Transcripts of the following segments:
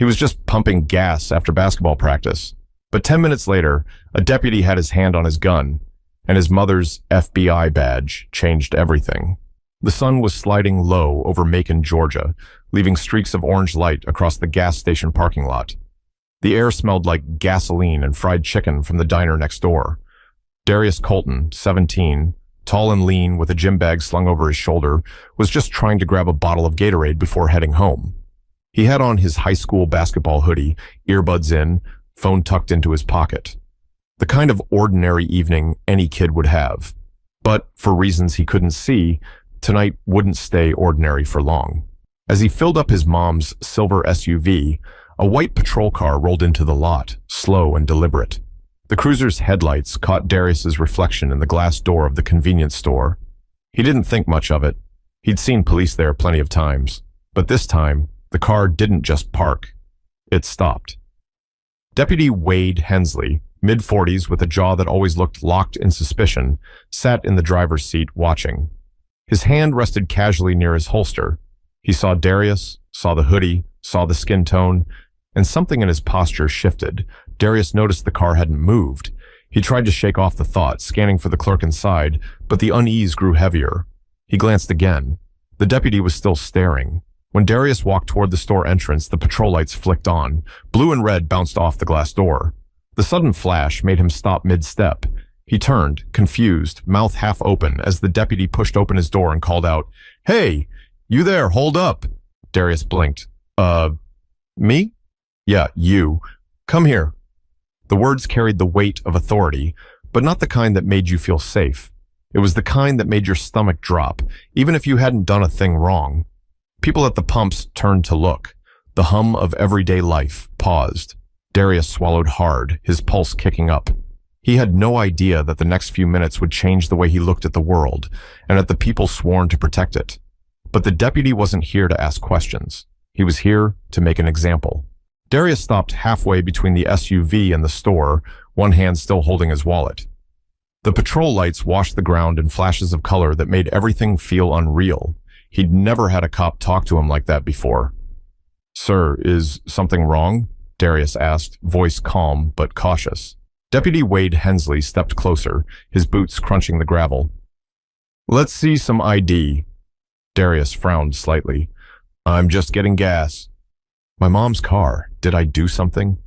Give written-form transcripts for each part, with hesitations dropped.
He was just pumping gas after basketball practice. But 10 minutes later, a deputy had his hand on his gun, and his mother's FBI badge changed everything. The sun was sliding low over Macon, Georgia, leaving streaks of orange light across the gas station parking lot. The air smelled like gasoline and fried chicken from the diner next door. Darius Colton, 17, tall and lean with a gym bag slung over his shoulder, was just trying to grab a bottle of Gatorade before heading home. He had on his high school basketball hoodie, earbuds in, phone tucked into his pocket. The kind of ordinary evening any kid would have. But for reasons he couldn't see, tonight wouldn't stay ordinary for long. As he filled up his mom's silver SUV, a white patrol car rolled into the lot, slow and deliberate. The cruiser's headlights caught Darius's reflection in the glass door of the convenience store. He didn't think much of it. He'd seen police there plenty of times. But this time, the car didn't just park. It stopped. Deputy Wade Hensley, mid-40s with a jaw that always looked locked in suspicion, sat in the driver's seat watching. His hand rested casually near his holster. He saw Darius, saw the hoodie, saw the skin tone, and something in his posture shifted. Darius noticed the car hadn't moved. He tried to shake off the thought, scanning for the clerk inside, but the unease grew heavier. He glanced again. The deputy was still staring. When Darius walked toward the store entrance, the patrol lights flicked on. Blue and red bounced off the glass door. The sudden flash made him stop mid-step. He turned, confused, mouth half open, as the deputy pushed open his door and called out, "Hey, you there, hold up." Darius blinked. Me? Yeah, you. Come here. The words carried the weight of authority, but not the kind that made you feel safe. It was the kind that made your stomach drop, even if you hadn't done a thing wrong. People at the pumps turned to look. The hum of everyday life paused. Darius swallowed hard, his pulse kicking up. He had no idea that the next few minutes would change the way he looked at the world and at the people sworn to protect it. But the deputy wasn't here to ask questions. He was here to make an example. Darius stopped halfway between the SUV and the store, one hand still holding his wallet. The patrol lights washed the ground in flashes of color that made everything feel unreal. He'd never had a cop talk to him like that before. "Sir, is something wrong?" Darius asked, voice calm but cautious. Deputy Wade Hensley stepped closer, his boots crunching the gravel. "Let's see some ID." Darius frowned slightly. "I'm just getting gas." "My mom's car. Did I do something?"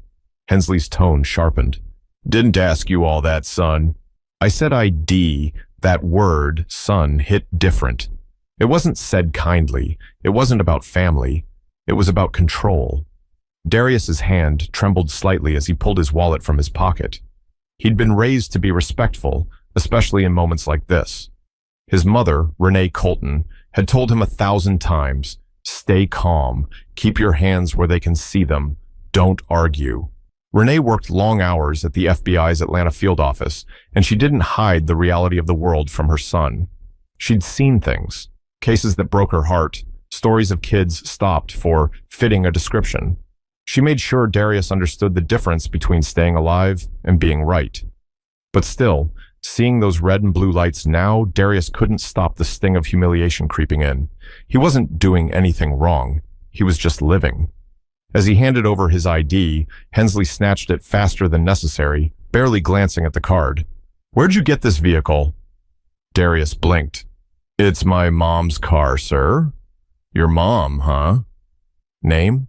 Hensley's tone sharpened. "Didn't ask you all that, son." "I said ID. That word, son, hit different. It wasn't said kindly. It wasn't about family. It was about control." Darius's hand trembled slightly as he pulled his wallet from his pocket. He'd been raised to be respectful, especially in moments like this. His mother, Renee Colton, had told him 1,000 times, "Stay calm, keep your hands where they can see them, don't argue." Renee worked long hours at the FBI's Atlanta field office, and she didn't hide the reality of the world from her son. She'd seen things, cases that broke her heart, stories of kids stopped for fitting a description. She made sure Darius understood the difference between staying alive and being right. But still, seeing those red and blue lights now, Darius couldn't stop the sting of humiliation creeping in. He wasn't doing anything wrong. He was just living. As he handed over his ID, Hensley snatched it faster than necessary, barely glancing at the card. "Where'd you get this vehicle?" Darius blinked. "It's my mom's car, sir." "Your mom, huh?" "Name?"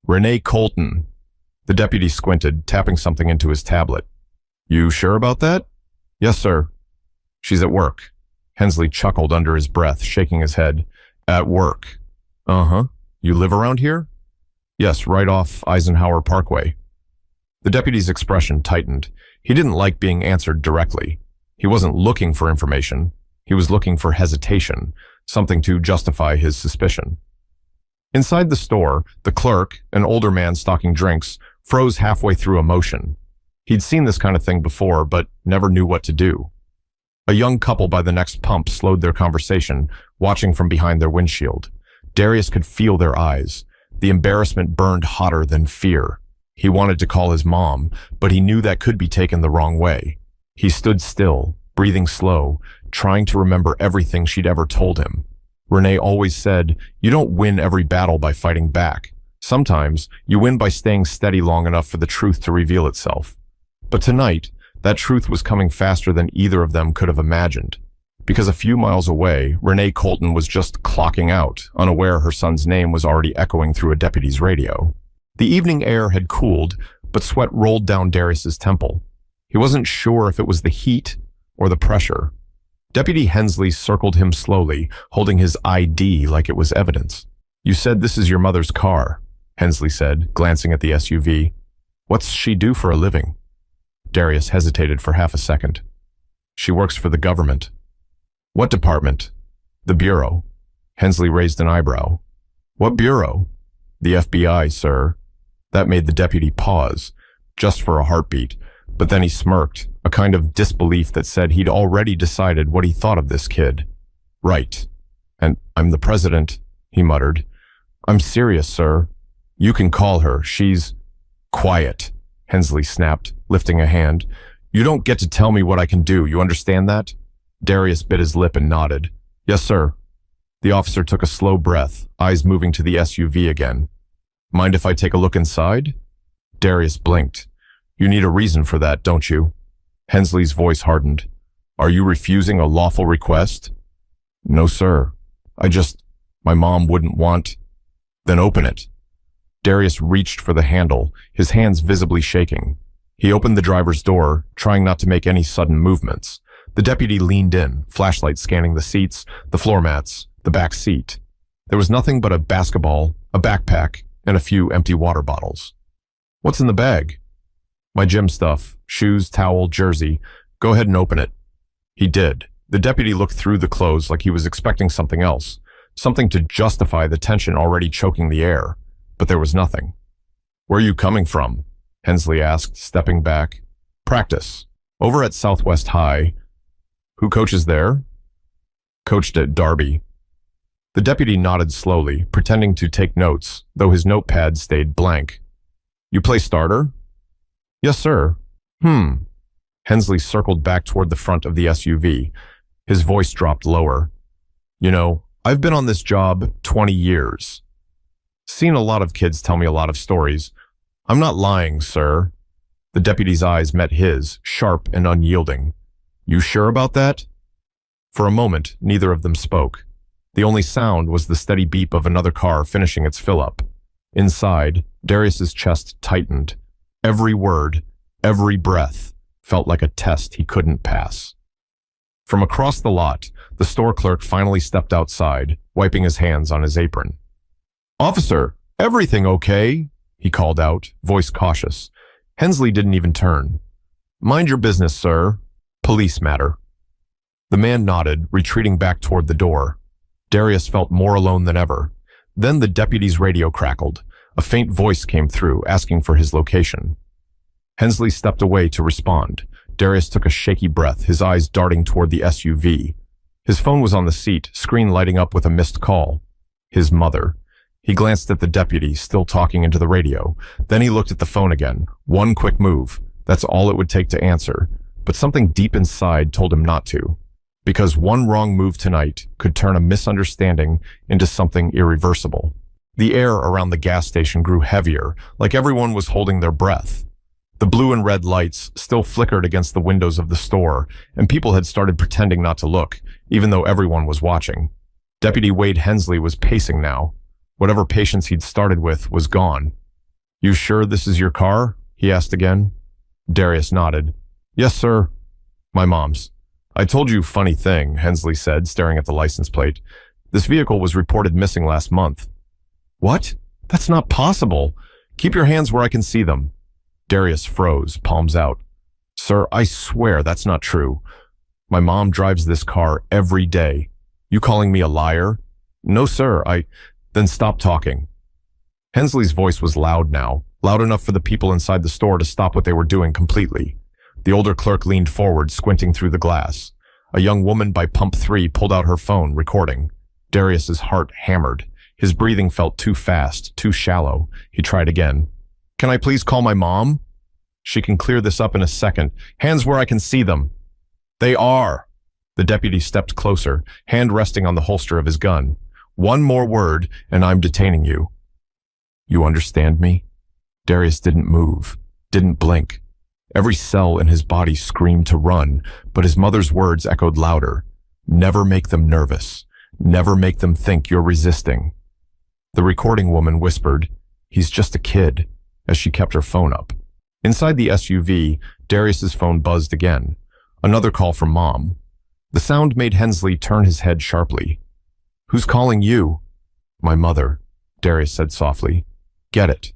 "Renee Colton." The deputy squinted, tapping something into his tablet. "You sure about that?" "Yes, sir." "She's at work." Hensley chuckled under his breath, shaking his head. "At work." "Uh-huh. You live around here?" "Yes, right off Eisenhower Parkway." The deputy's expression tightened. He didn't like being answered directly. He wasn't looking for information. He was looking for hesitation, something to justify his suspicion. Inside the store, the clerk, an older man stocking drinks, froze halfway through emotion. He'd seen this kind of thing before, but never knew what to do. A young couple by the next pump slowed their conversation, watching from behind their windshield. Darius could feel their eyes. The embarrassment burned hotter than fear. He wanted to call his mom, but he knew that could be taken the wrong way. He stood still, breathing slow, trying to remember everything she'd ever told him. Renee always said, "You don't win every battle by fighting back. Sometimes you win by staying steady long enough for the truth to reveal itself. But tonight, that truth was coming faster than either of them could have imagined. Because a few miles away, Renee Colton was just clocking out, unaware her son's name was already echoing through a deputy's radio. The evening air had cooled, but sweat rolled down Darius's temple. He wasn't sure if it was the heat or the pressure. Deputy Hensley circled him slowly, holding his ID like it was evidence. "You said this is your mother's car," Hensley said, glancing at the SUV. "What's she do for a living?" Darius hesitated for half a second. "She works for the government." "What department?" "The Bureau." Hensley raised an eyebrow. "What bureau?" "The FBI, sir." That made the deputy pause, just for a heartbeat, but then he smirked, a kind of disbelief that said he'd already decided what he thought of this kid. "Right. And I'm the president," he muttered. "I'm serious, sir. You can call her. She's—" "Quiet," Hensley snapped, lifting a hand. "You don't get to tell me what I can do, you understand that?" Darius bit his lip and nodded. "Yes, sir." The officer took a slow breath, eyes moving to the SUV again. "Mind if I take a look inside?" Darius blinked. "You need a reason for that, don't you?" Hensley's voice hardened. "Are you refusing a lawful request?" "No, sir. My mom wouldn't want—" "Then open it." Darius reached for the handle, his hands visibly shaking. He opened the driver's door, trying not to make any sudden movements. The deputy leaned in, flashlight scanning the seats, the floor mats, the back seat. There was nothing but a basketball, a backpack, and a few empty water bottles. "What's in the bag?" "My gym stuff, shoes, towel, jersey. Go ahead and open it." He did. The deputy looked through the clothes like he was expecting something else, something to justify the tension already choking the air. But there was nothing. "Where are you coming from?" Hensley asked, stepping back. "Practice. Over at Southwest High." "Who coaches there?" "Coached at Darby." The deputy nodded slowly, pretending to take notes, though his notepad stayed blank. "You play starter?" "Yes, sir." Hensley circled back toward the front of the SUV. His voice dropped lower. "You know, I've been on this job 20 years. Seen a lot of kids tell me a lot of stories. I'm not lying, sir." The deputy's eyes met his, sharp and unyielding. "You sure about that?" For a moment, neither of them spoke. The only sound was the steady beep of another car finishing its fill-up. Inside, Darius's chest tightened. Every word, every breath, felt like a test he couldn't pass. From across the lot, the store clerk finally stepped outside, wiping his hands on his apron. "Officer, everything okay?" he called out, voice cautious. Hensley didn't even turn. "Mind your business, sir. Police matter." The man nodded, retreating back toward the door. Darius felt more alone than ever. Then the deputy's radio crackled. A faint voice came through, asking for his location. Hensley stepped away to respond. Darius took a shaky breath, his eyes darting toward the SUV. His phone was on the seat, screen lighting up with a missed call. His mother. He glanced at the deputy, still talking into the radio. Then he looked at the phone again. One quick move. That's all it would take to answer. But something deep inside told him not to. Because one wrong move tonight could turn a misunderstanding into something irreversible. The air around the gas station grew heavier, like everyone was holding their breath. The blue and red lights still flickered against the windows of the store, and people had started pretending not to look, even though everyone was watching. Deputy Wade Hensley was pacing now. Whatever patience he'd started with was gone. "You sure this is your car?" he asked again. Darius nodded. "Yes, sir." "My mom's." "I told you funny thing," Hensley said, staring at the license plate. "This vehicle was reported missing last month." "What? That's not possible. Keep your hands where I can see them." Darius froze, palms out. "Sir, I swear that's not true. My mom drives this car every day. You calling me a liar?" "No, sir, Then stop talking." Hensley's voice was loud now, loud enough for the people inside the store to stop what they were doing completely. The older clerk leaned forward, squinting through the glass. A young woman by pump 3 pulled out her phone, recording. Darius's heart hammered. His breathing felt too fast, too shallow. He tried again. "Can I please call my mom?" "She can clear this up in a second. Hands where I can see them." "They are." The deputy stepped closer, hand resting on the holster of his gun. "One more word, and I'm detaining you." You understand me? Darius didn't move, didn't blink. Every cell in his body screamed to run, but his mother's words echoed louder. Never make them nervous. Never make them think you're resisting. The recording woman whispered, "He's just a kid," as she kept her phone up. Inside the SUV, Darius's phone buzzed again. Another call from Mom. The sound made Hensley turn his head sharply. "Who's calling you?" "My mother," Darius said softly. "Get it."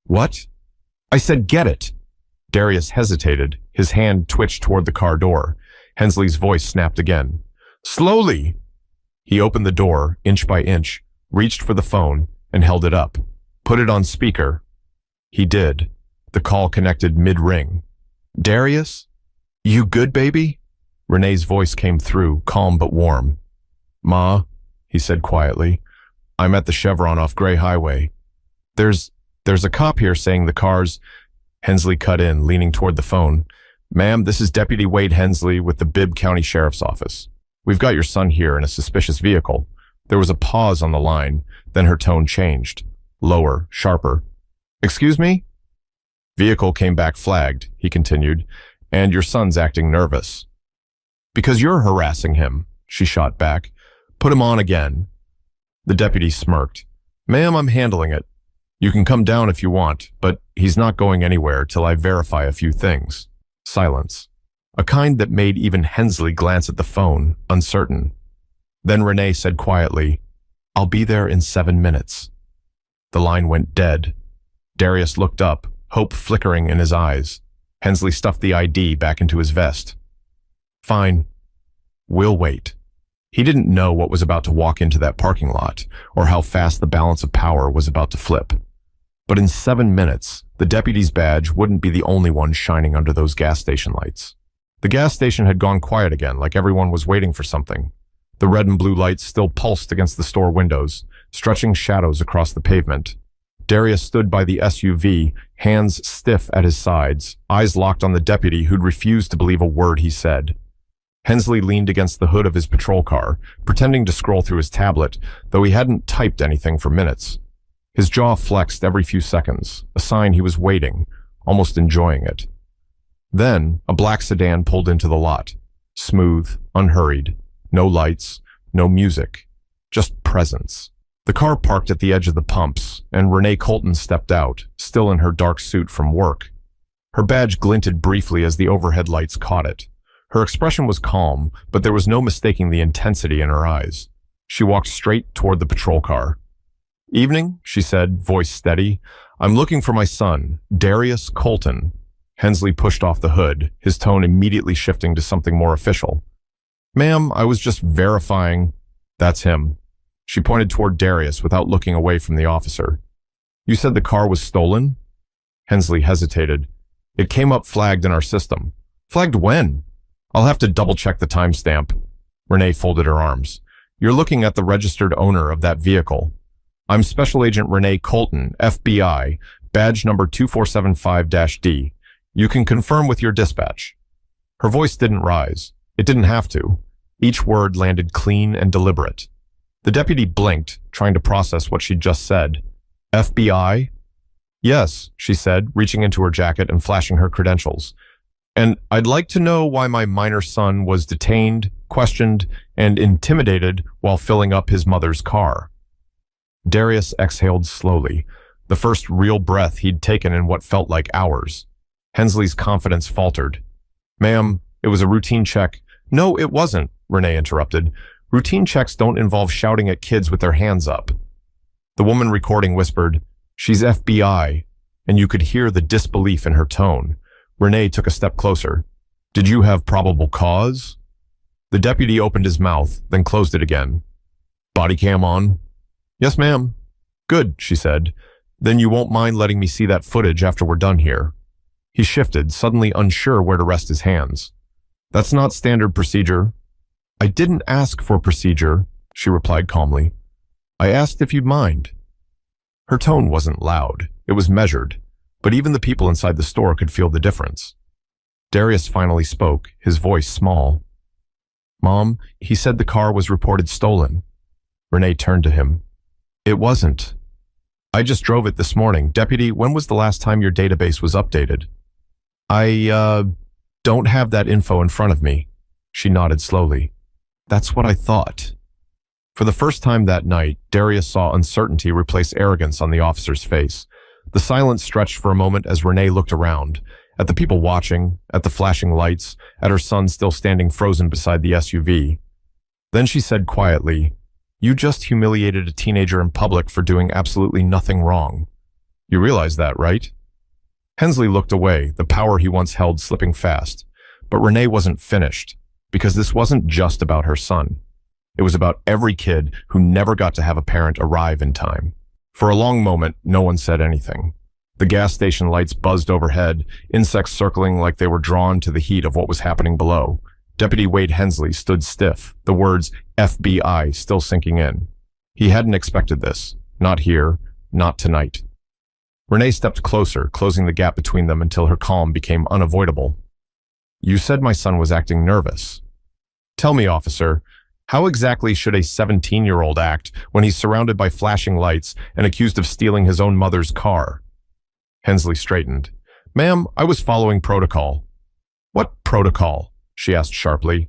"What?" "I said get it." Darius hesitated. His hand twitched toward the car door. Hensley's voice snapped again. "Slowly!" He opened the door, inch by inch, reached for the phone, and held it up. "Put it on speaker." He did. The call connected mid-ring. "Darius? You good, baby?" Renee's voice came through, calm but warm. "Ma," he said quietly, "I'm at the Chevron off Gray Highway. There's a cop here saying the car's—" Hensley cut in, leaning toward the phone. "Ma'am, this is Deputy Wade Hensley with the Bibb County Sheriff's Office. We've got your son here in a suspicious vehicle." There was a pause on the line, then her tone changed. Lower, sharper. "Excuse me?" "Vehicle came back flagged," he continued, "and your son's acting nervous." "Because you're harassing him," she shot back. "Put him on again." The deputy smirked. "Ma'am, I'm handling it. You can come down if you want, but he's not going anywhere till I verify a few things." Silence. A kind that made even Hensley glance at the phone, uncertain. Then Renee said quietly, "I'll be there in 7 minutes." The line went dead. Darius looked up, hope flickering in his eyes. Hensley stuffed the ID back into his vest. "Fine. We'll wait." He didn't know what was about to walk into that parking lot, or how fast the balance of power was about to flip. But in 7 minutes, the deputy's badge wouldn't be the only one shining under those gas station lights. The gas station had gone quiet again, like everyone was waiting for something. The red and blue lights still pulsed against the store windows, stretching shadows across the pavement. Darius stood by the SUV, hands stiff at his sides, eyes locked on the deputy who'd refused to believe a word he said. Hensley leaned against the hood of his patrol car, pretending to scroll through his tablet, though he hadn't typed anything for minutes. His jaw flexed every few seconds, a sign he was waiting, almost enjoying it. Then, a black sedan pulled into the lot. Smooth, unhurried, no lights, no music, just presence. The car parked at the edge of the pumps, and Renee Colton stepped out, still in her dark suit from work. Her badge glinted briefly as the overhead lights caught it. Her expression was calm, but there was no mistaking the intensity in her eyes. She walked straight toward the patrol car. "Evening," she said, voice steady. "I'm looking for my son, Darius Colton." Hensley pushed off the hood, his tone immediately shifting to something more official. "Ma'am, I was just verifying." "That's him." She pointed toward Darius without looking away from the officer. "You said the car was stolen?" Hensley hesitated. "It came up flagged in our system." "Flagged when?" "I'll have to double-check the timestamp." Renee folded her arms. "You're looking at the registered owner of that vehicle. I'm Special Agent Renee Colton, FBI, badge number 2475-D. You can confirm with your dispatch." Her voice didn't rise. It didn't have to. Each word landed clean and deliberate. The deputy blinked, trying to process what she'd just said. "FBI?" "Yes," she said, reaching into her jacket and flashing her credentials. "And I'd like to know why my minor son was detained, questioned, and intimidated while filling up his mother's car." Darius exhaled slowly, the first real breath he'd taken in what felt like hours. Hensley's confidence faltered. "Ma'am, it was a routine check." "No, it wasn't," Renee interrupted. "Routine checks don't involve shouting at kids with their hands up." The woman recording whispered, "She's FBI," and you could hear the disbelief in her tone. Renee took a step closer. "Did you have probable cause?" The deputy opened his mouth, then closed it again. "Body cam on?" "Yes, ma'am." "Good," she said. "Then you won't mind letting me see that footage after we're done here." He shifted, suddenly unsure where to rest his hands. "That's not standard procedure." "I didn't ask for procedure," she replied calmly. "I asked if you'd mind." Her tone wasn't loud. It was measured, but even the people inside the store could feel the difference. Darius finally spoke, his voice small. "Mom, he said the car was reported stolen." Renee turned to him. "It wasn't." I just drove it this morning. Deputy, when was the last time your database was updated? I don't have that info in front of me. She nodded slowly. That's what I thought. For the first time that night, Darius saw uncertainty replace arrogance on the officer's face. The silence stretched for a moment as Renee looked around, at the people watching, at the flashing lights, at her son still standing frozen beside the SUV. Then she said quietly, "You just humiliated a teenager in public for doing absolutely nothing wrong. You realize that, right?" Hensley looked away, the power he once held slipping fast. But Renee wasn't finished, because this wasn't just about her son. It was about every kid who never got to have a parent arrive in time. For a long moment, no one said anything. The gas station lights buzzed overhead, insects circling like they were drawn to the heat of what was happening below. Deputy Wade Hensley stood stiff, the words FBI still sinking in. He hadn't expected this. Not here, not tonight. Renee stepped closer, closing the gap between them until her calm became unavoidable. "You said my son was acting nervous. Tell me, officer, how exactly should a 17-year-old act when he's surrounded by flashing lights and accused of stealing his own mother's car?" Hensley straightened. "Ma'am, I was following protocol." "What protocol?" she asked sharply.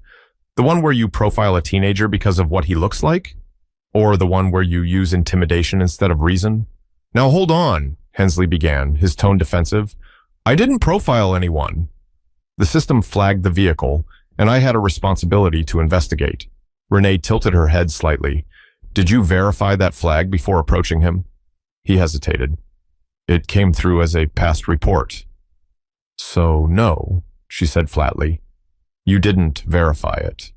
"The one where you profile a teenager because of what he looks like? Or the one where you use intimidation instead of reason?" "Now hold on," Hensley began, his tone defensive. "I didn't profile anyone." The system flagged the vehicle, and I had a responsibility to investigate. Renee tilted her head slightly. "Did you verify that flag before approaching him?" He hesitated. "It came through as a past report." "So no," she said flatly. "You didn't verify it."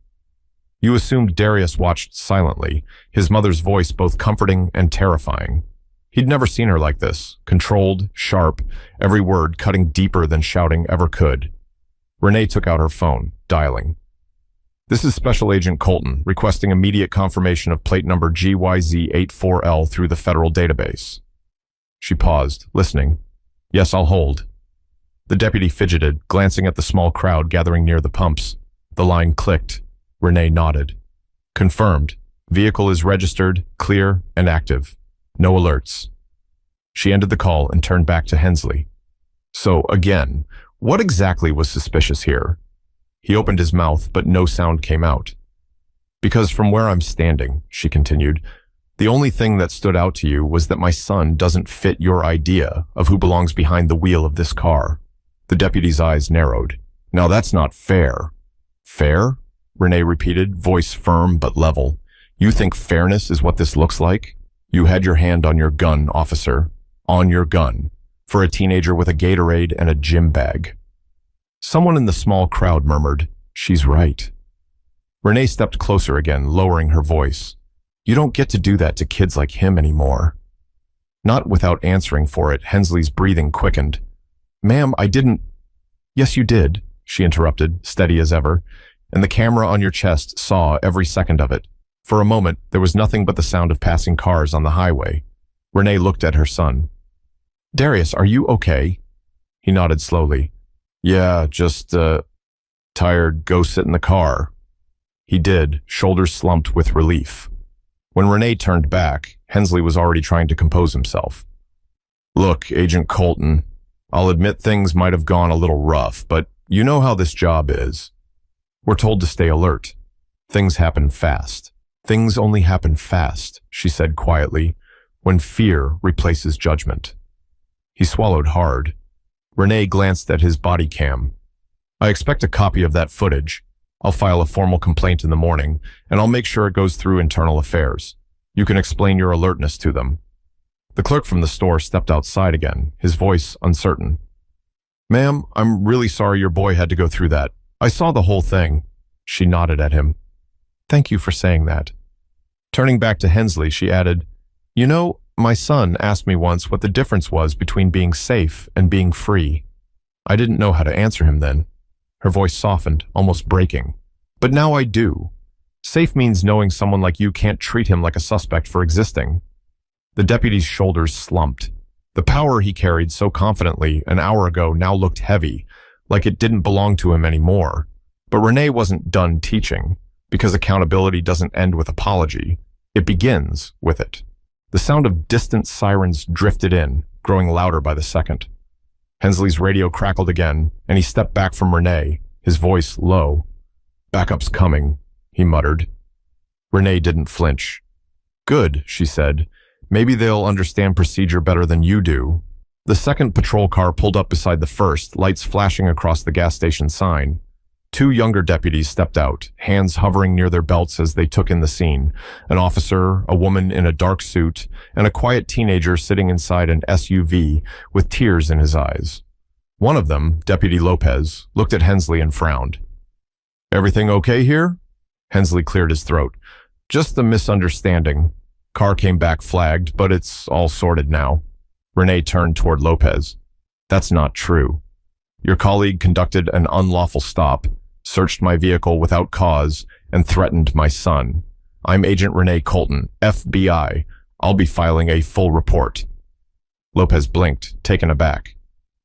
You assumed Darius watched silently, his mother's voice both comforting and terrifying. He'd never seen her like this, controlled, sharp, every word cutting deeper than shouting ever could. Renee took out her phone, dialing. "This is Special Agent Colton, requesting immediate confirmation of plate number GYZ84L through the federal database." She paused, listening. "Yes, I'll hold." The deputy fidgeted, glancing at the small crowd gathering near the pumps. The line clicked. Renee nodded. "Confirmed. Vehicle is registered, clear, and active. No alerts." She ended the call and turned back to Hensley. "So, again, what exactly was suspicious here?" He opened his mouth, but no sound came out. "Because from where I'm standing," she continued, "the only thing that stood out to you was that my son doesn't fit your idea of who belongs behind the wheel of this car." The deputy's eyes narrowed. "Now that's not fair." "Fair?" Renee repeated, voice firm but level. "You think fairness is what this looks like? You had your hand on your gun, officer. On your gun. For a teenager with a Gatorade and a gym bag." Someone in the small crowd murmured, "She's right." Renee stepped closer again, lowering her voice. "You don't get to do that to kids like him anymore." Not without answering for it, Hensley's breathing quickened. "Ma'am, I didn't—" "Yes, you did," she interrupted, steady as ever, "and the camera on your chest saw every second of it. For a moment, there was nothing but the sound of passing cars on the highway." Renee looked at her son. "Darius, are you okay?" He nodded slowly. "Yeah, just, tired. Go sit in the car." He did, shoulders slumped with relief. When Renee turned back, Hensley was already trying to compose himself. "Look, Agent Colton, I'll admit things might have gone a little rough, but you know how this job is. We're told to stay alert. Things happen fast. Things only happen fast," she said quietly, "when fear replaces judgment." He swallowed hard. Renee glanced at his body cam. "I expect a copy of that footage. I'll file a formal complaint in the morning, and I'll make sure it goes through internal affairs. You can explain your alertness to them." The clerk from the store stepped outside again, his voice uncertain. "Ma'am, I'm really sorry your boy had to go through that. I saw the whole thing." She nodded at him. "Thank you for saying that." Turning back to Hensley, she added, "You know, my son asked me once what the difference was between being safe and being free. I didn't know how to answer him then." Her voice softened, almost breaking. "But now I do. Safe means knowing someone like you can't treat him like a suspect for existing." The deputy's shoulders slumped. The power he carried so confidently an hour ago now looked heavy, like it didn't belong to him anymore. But Renee wasn't done teaching, because accountability doesn't end with apology. It begins with it. The sound of distant sirens drifted in, growing louder by the second. Hensley's radio crackled again, and he stepped back from Renee, his voice low. "Backup's coming," he muttered. Renee didn't flinch. "Good," she said. "Maybe they'll understand procedure better than you do." The second patrol car pulled up beside the first, lights flashing across the gas station sign. Two younger deputies stepped out, hands hovering near their belts as they took in the scene. An officer, a woman in a dark suit, and a quiet teenager sitting inside an SUV with tears in his eyes. One of them, Deputy Lopez, looked at Hensley and frowned. "Everything okay here?" Hensley cleared his throat. "Just a misunderstanding. Car came back flagged, but it's all sorted now." Renee turned toward Lopez. "That's not true. Your colleague conducted an unlawful stop, searched my vehicle without cause, and threatened my son. I'm Agent Renee Colton, FBI. I'll be filing a full report." Lopez blinked, taken aback.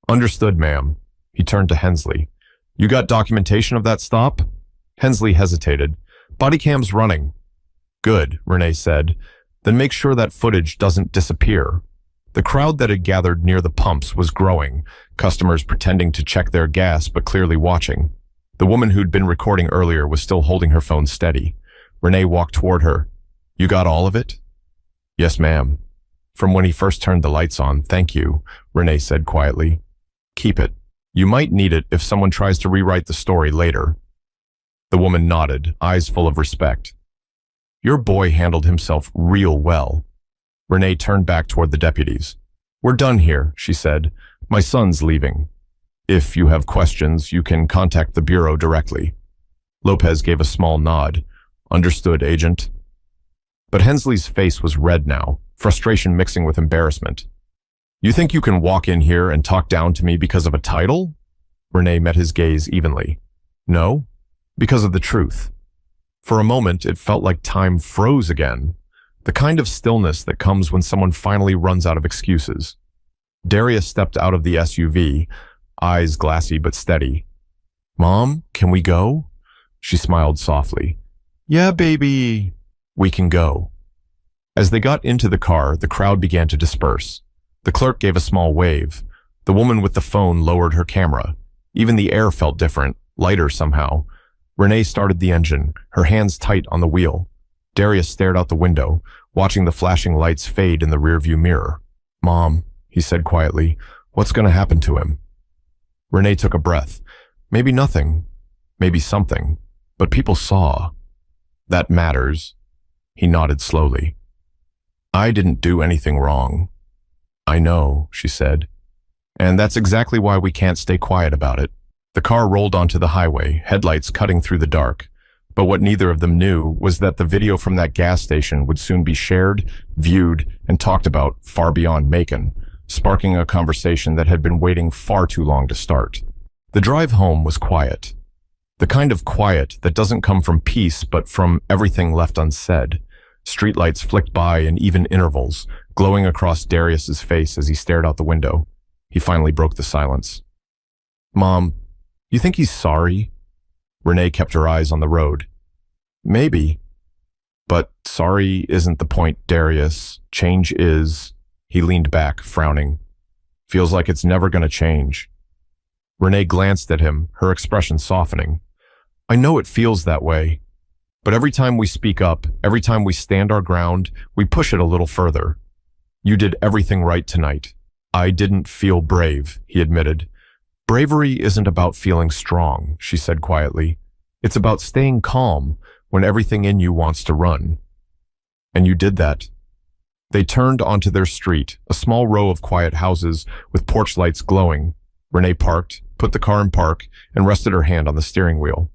"Understood, ma'am." He turned to Hensley. "You got documentation of that stop?" Hensley hesitated. "Body cam's running." "Good," Renee said. "Then make sure that footage doesn't disappear." The crowd that had gathered near the pumps was growing, customers pretending to check their gas but clearly watching. The woman who'd been recording earlier was still holding her phone steady. Renee walked toward her. "You got all of it?" "Yes, ma'am. From when he first turned the lights on, thank you," Renee said quietly. "Keep it. You might need it if someone tries to rewrite the story later." The woman nodded, eyes full of respect. "Your boy handled himself real well." Renee turned back toward the deputies. "We're done here," she said. "My son's leaving. If you have questions, you can contact the Bureau directly." Lopez gave a small nod. "Understood, Agent." But Hensley's face was red now, frustration mixing with embarrassment. "You think you can walk in here and talk down to me because of a title?" Renee met his gaze evenly. "No, because of the truth." For a moment, it felt like time froze again. The kind of stillness that comes when someone finally runs out of excuses. Darius stepped out of the SUV, eyes glassy but steady. "Mom, can we go?" She smiled softly. "Yeah, baby. We can go." As they got into the car, the crowd began to disperse. The clerk gave a small wave. The woman with the phone lowered her camera. Even the air felt different, lighter somehow. Renee started the engine, her hands tight on the wheel. Darius stared out the window, watching the flashing lights fade in the rearview mirror. "Mom," he said quietly, "what's going to happen to him?" Renee took a breath. Maybe nothing, maybe something, but people saw. That matters. He nodded slowly. "I didn't do anything wrong." "I know," she said. "And that's exactly why we can't stay quiet about it." The car rolled onto the highway, headlights cutting through the dark. But what neither of them knew was that the video from that gas station would soon be shared, viewed, and talked about far beyond Macon, sparking a conversation that had been waiting far too long to start. The drive home was quiet. The kind of quiet that doesn't come from peace but from everything left unsaid. Streetlights flicked by in even intervals, glowing across Darius's face as he stared out the window. He finally broke the silence. "Mom, you think he's sorry?" Renee kept her eyes on the road. "Maybe. But sorry isn't the point, Darius. Change is." He leaned back, frowning. "Feels like it's never going to change." Renee glanced at him, her expression softening. "I know it feels that way. But every time we speak up, every time we stand our ground, we push it a little further. You did everything right tonight." "I didn't feel brave," he admitted. "Bravery isn't about feeling strong," she said quietly. "It's about staying calm when everything in you wants to run. And you did that." They turned onto their street, a small row of quiet houses with porch lights glowing. Renee parked, put the car in park, and rested her hand on the steering wheel.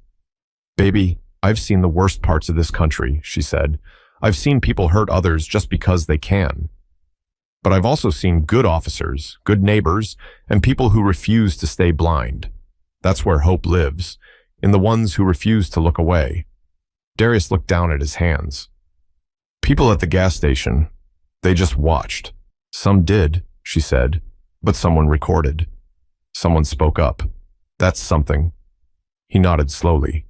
"Baby, I've seen the worst parts of this country," she said. "I've seen people hurt others just because they can. But I've also seen good officers, good neighbors, and people who refuse to stay blind. That's where hope lives, in the ones who refuse to look away." Darius looked down at his hands. "People at the gas station, they just watched. Some did," she said, "but someone recorded. Someone spoke up. That's something." He nodded slowly.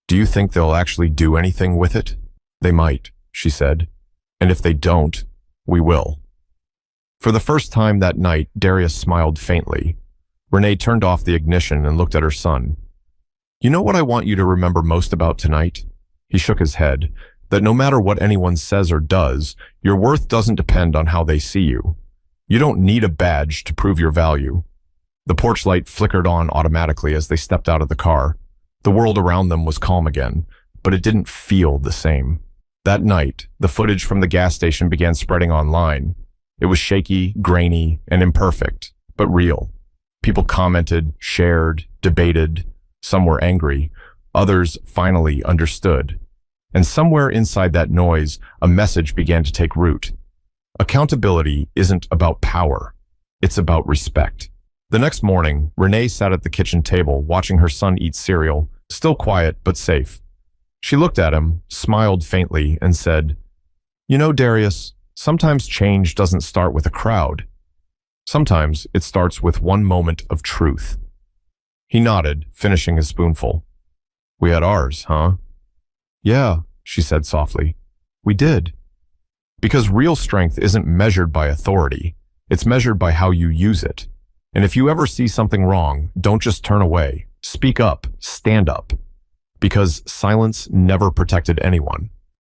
"Do you think they'll actually do anything with it?" "They might," she said. "And if they don't, We will. For the first time that night, Darius smiled faintly. Renee turned off the ignition and looked at her son. You know what I want you to remember most about tonight? He shook his head, that no matter what anyone says or does, your worth doesn't depend on how they see you. You don't need a badge to prove your value. The porch light flickered on automatically as they stepped out of the car. The world around them was calm again, but it didn't feel the same. That night, the footage from the gas station began spreading online. It was shaky, grainy, and imperfect, but real. People commented, shared, debated. Some were angry. Others finally understood. And somewhere inside that noise, a message began to take root. Accountability isn't about power. It's about respect. The next morning, Renee sat at the kitchen table watching her son eat cereal, still quiet but safe. She looked at him, smiled faintly, and said, You know, Darius, sometimes change doesn't start with a crowd. Sometimes it starts with one moment of truth. He nodded, finishing his spoonful. We had ours, huh? Yeah, she said softly. We did. Because real strength isn't measured by authority. It's measured by how you use it. And if you ever see something wrong, don't just turn away. Speak up, stand up. Because silence never protected anyone.